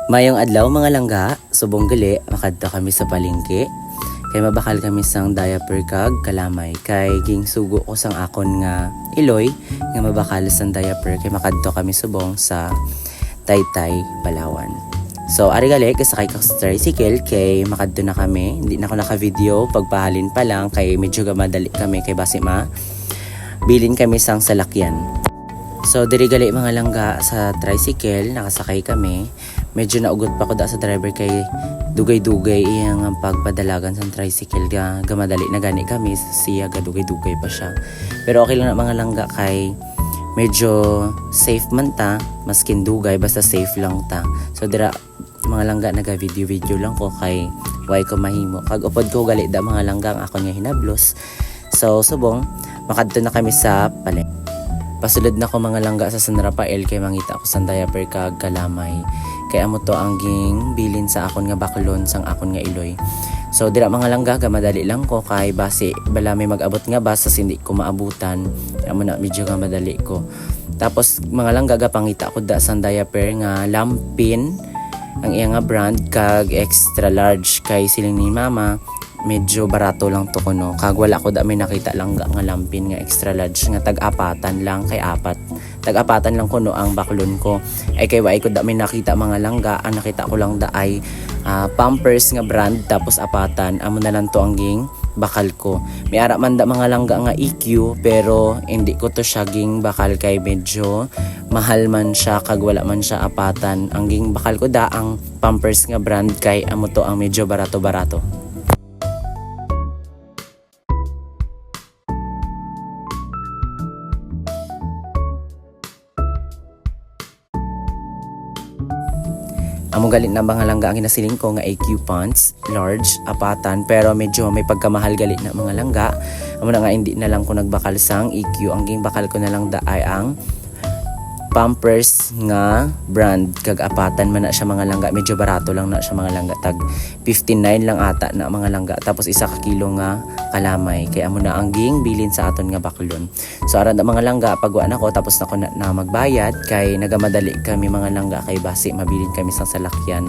Mayong adlaw mga langga, subong gali, makadto kami sa palengke. Kay mabakal kami sang diaper kag kalamay. Kay ging sugo ko sang akon nga iloy nga mabakal sang diaper kay makadto kami subong sa Taytay, Palawan. So ari gali kasakay ka sa tricycle kay makadto na kami. Hindi na ako naka-video pagpahalin pa lang kay medyo madali kami kay basi bilin kami sang salakyan. So diri gali mga langga sa tricycle nakasakay kami. Medyo naugot pa ko da sa driver kay dugay-dugay iyang pagpadalagan sa tricycle gamadali na gani kami siya dugay-dugay pa siya. Pero okay lang na mga langga kay medyo safe man ta maskin dugay basta safe lang ta. So dira mga langga naga-video lang ko kay why ko mahimo. Kag upod ko gali da mga langga ang ako nga hinablos. So subong makadto na kami sa palengke. Pasulod na ko mga langga sa San Rafael kay mangita ko sa diaper kag kalamay. Kay amo to ang ging bilin sa akon nga baklon sang akon nga iloy. So dira mga langga madali lang ko kay base bala may mag-abot nga bus sa hindi ko maabutan. Amo na medyo madali ko. Tapos mga langga pangita ko da sang diaper nga lampin ang iya nga brand kag extra large kay siling ni mama. Medyo barato lang to kuno. Kag wala ko da may nakita lang nga lampin nga extra large nga tag-apatan lang kay apat. Tag-apatan lang kuno ang baklon ko. Ay kay wai ko da may nakita mga langga. Ang nakita ko lang da ay Pampers nga brand tapos apatan. Amo na lang to ang ging bakal ko. May ara man da mga langga nga EQ pero hindi ko to siya ging bakal kay medyo mahal man siya kag wala man siya apatan. Ang ging bakal ko da ang Pampers nga brand kay amo to ang medyo barato-barato. Amo galit na mga langga ang hinasiling ko nga AQ pants, large, apatan, pero medyo may pagkamahal galit na mga langga. Amo na nga hindi na lang ko nagbakal sang EQ, ang ging bakal ko na lang da ay ang Pampers nga brand kag apatan man na siya mga langga, medyo barato lang na siya mga langga, tag 59 lang ata na mga langga, tapos isa ka kilo nga kalamay, kay amo na ang ging bilin sa aton nga baklon. So aran na mga langga pagwa na ko tapos na ko na magbayad kay nagamadali kami mga langga kay basi mabilin kami sa salakyan.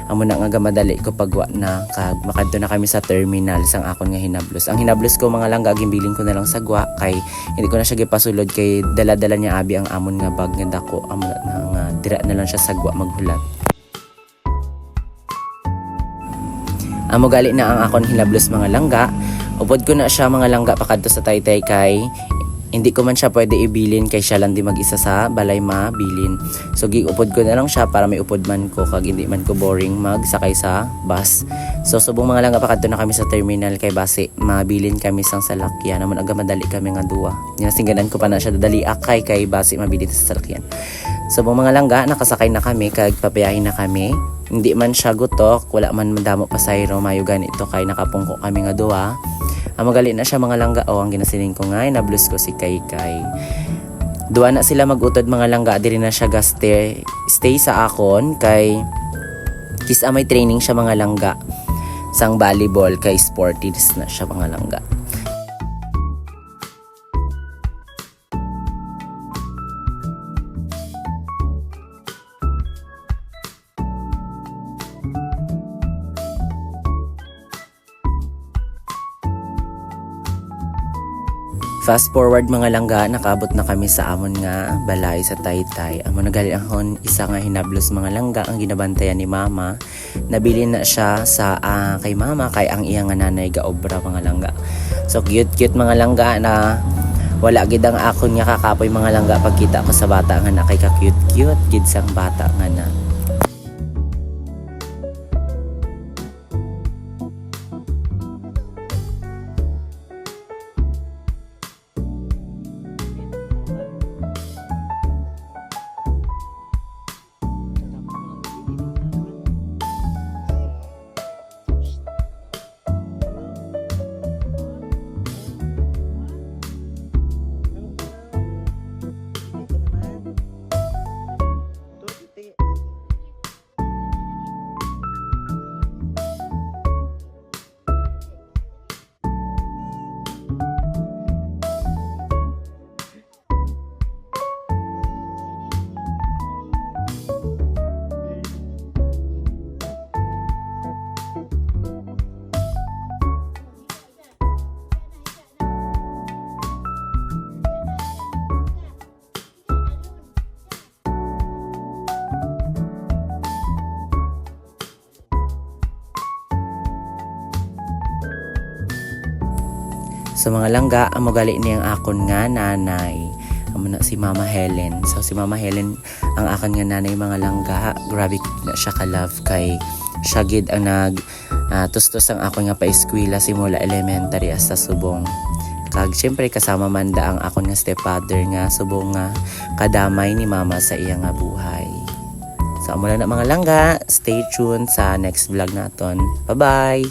Amo na nga gamadali ko pagwa na kag makadto na kami sa terminal sang akon nga hinablos. Ang hinablos ko mga langga gimbilin ko na lang sa gwa kay hindi ko na siya gipasulod kay dala-dala niya abi ang amon nga bag nga dako. Amo na nga dira na lang siya sa gwa maghulat. Amo gali na ang akon hinablos mga langga. Upod ko na siya mga langga pakadto sa Taytay kay hindi ko man siya pwede ibilin kay siya lang di mag-isa sa balay mabilin. So giupod ko na lang siya para may upod man ko kag hindi man ko boring magsakay sa bus. So subong mga langga pakadto na kami sa terminal kay base mabilin kami sang salakyan. Namon aga madali kami nga duwa. Singadan ko pa na siya dali akay kay base mabilin sa salakyan. Subong mga langga nakasakay na kami kag papayahin na kami. Hindi man siya gutok, wala man madamo pasayro, mayo ganito kay nakapungko kami nga duwa. Magali na siya mga langga ang ginasiling ko nga nablos ko si Kaykay. Duwa na sila magutod mga langga diri na siya stay sa akon kay kisa may training siya mga langga sang volleyball kay sporties na siya mga langga. Fast forward mga langga, nakabot na kami sa amon nga balay sa Taytay. Amon nagali ahon isa nga hinablos mga langga ang ginabantayan ni mama. Nabili na siya sa kay mama kay ang iya nga nanay gaobra mga langga. So cute mga langga na wala gid ang akon nga kakapoy mga langga pagkita ko sa bata nga na kay ka cute gid sang bata nga na. Sa mga langga, amo gali niyang akon nga nanay. Amo na si Mama Helen. So si Mama Helen ang akon nga nanay mga langga. Grabe na siya ka-love kay siya gid ang tustos ang akon nga pa-eskwela simula elementary hasta subong. Kag syempre kasama man da ang akon nga stepfather nga subong nga kadamay ni mama sa iya nga buhay. So amo lang na mga langga, stay tuned sa next vlog naton. Bye-bye.